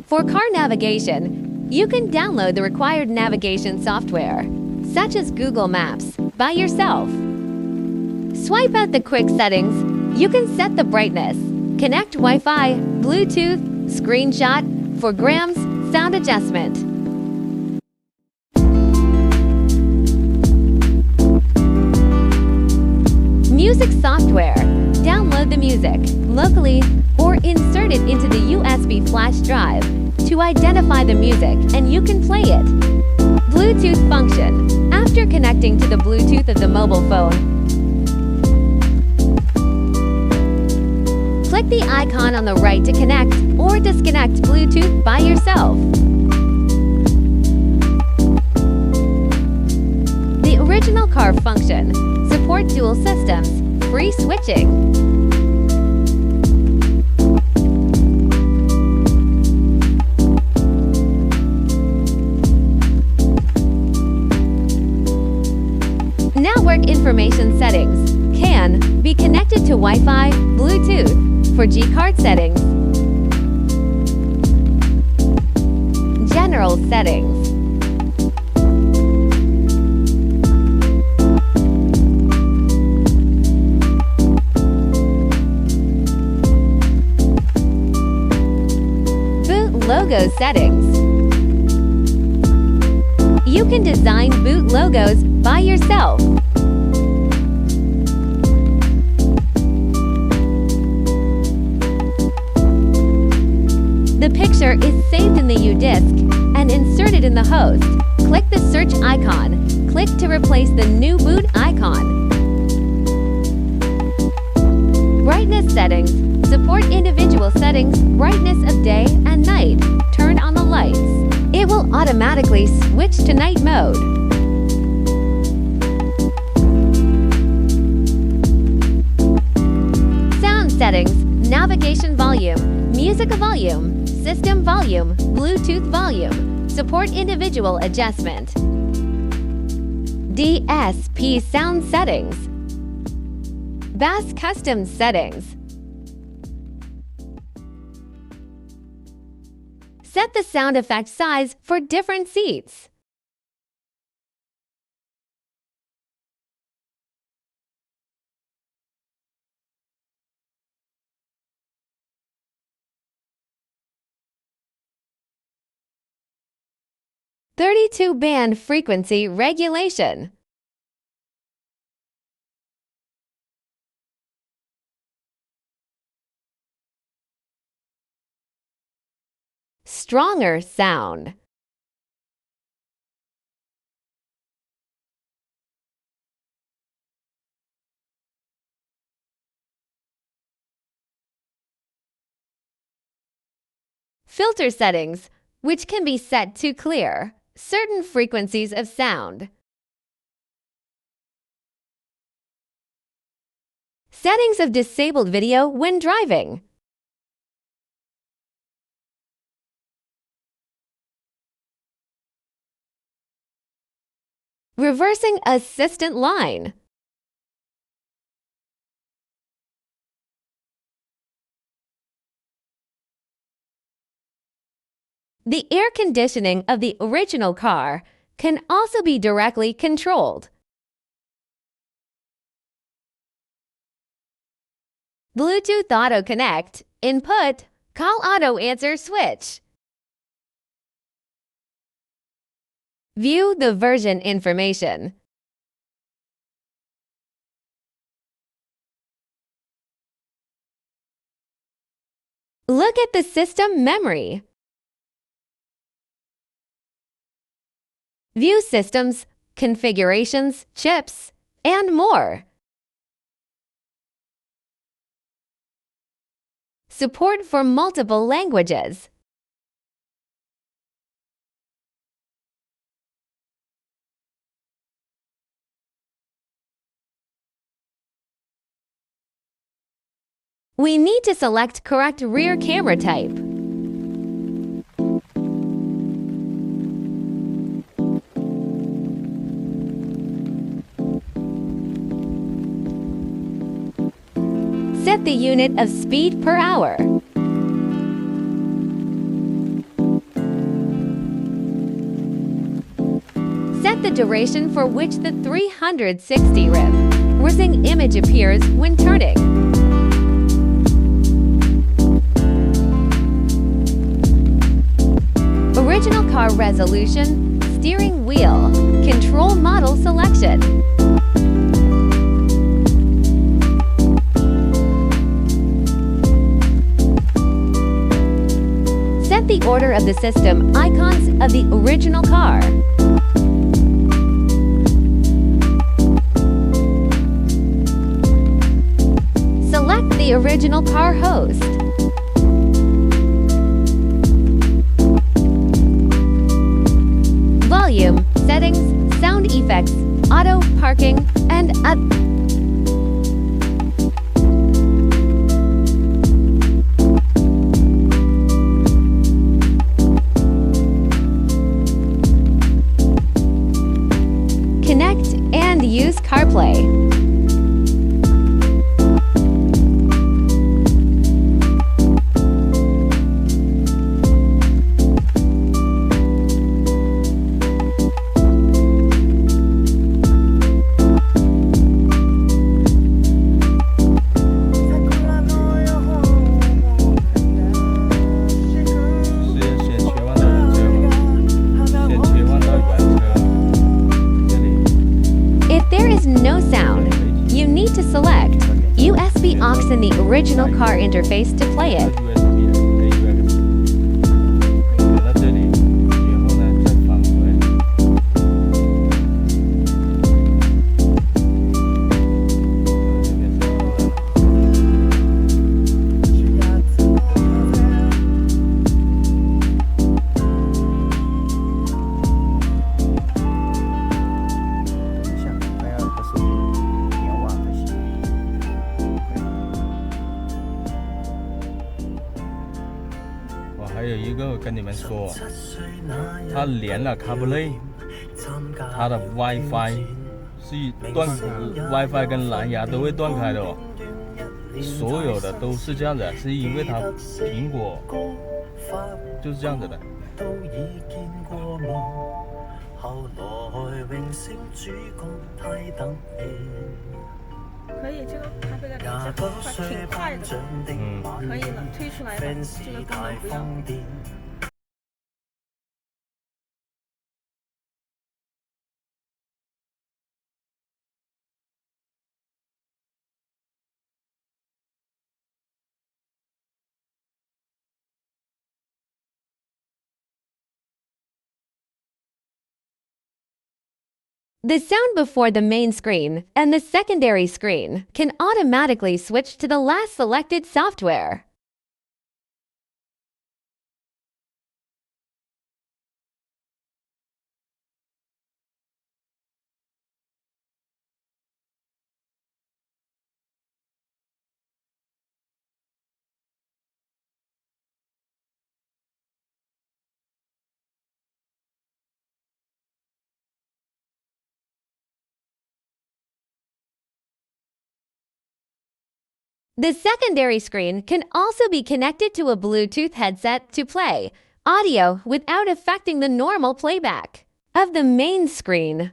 For car navigation, you can download the required navigation software, such as Google Maps, by yourself. Swipe out the quick settings. You can set the brightness, connect Wi-Fi, Bluetooth, screenshot, for grams, sound adjustment. Music software. Download the music locally or insert it into the USB flash drive to identify the music and you can play it. Bluetooth function. After connecting to the Bluetooth of the mobile phone, click the icon on the right to connect or disconnect Bluetooth by yourself. The original car function. Support dual systems, free switching. Network information settings can be connected to Wi-Fi, Bluetooth for G-card settings. General settings. Logo settings. You can design boot logos by yourself. The picture is saved in the U-disk and inserted in the host. Click the search icon. Click to replace the new boot icon. Brightness settings. Support individual settings, brightness of day and night. Turn on the lights. It will automatically switch to night mode. Sound settings, navigation volume, music volume, system volume, Bluetooth volume. Support individual adjustment. DSP sound settings. Bass custom settings. Set the sound effect size for different seats. .32 band frequency regulation. Stronger sound. Filter settings, which can be set to clear certain frequencies of sound. Settings of disabled video when driving. Reversing assistant line. The air conditioning of the original car can also be directly controlled. Bluetooth Auto Connect, input, call auto answer switch. View the version information. Look at the system memory. View systems, configurations, chips, and more. Support for multiple languages. We need to select correct rear camera type. Set the unit of speed per hour. duration for which the 360 reversing image appears when turning. Original car resolution, steering wheel, control model selection. Set the order of the system icons of the original car. Select the original car host. Volume, settings, sound effects, auto, parking, and connect and use Carplay. If there is no sound, you need to select USB aux in the original car interface to play it.还有一个跟你们说，它连了 Carplay， 它的 WiFi 是WiFi 跟蓝牙都会断开的哦，所有的都是这样子，是因为它苹果就是这样子的。可以，这个咖啡的连接挺快的，可以了，推出来吧，这个根本不要。The sound before the main screen and the secondary screen can automatically switch to the last selected software. The secondary screen can also be connected to a Bluetooth headset to play audio without affecting the normal playback of the main screen.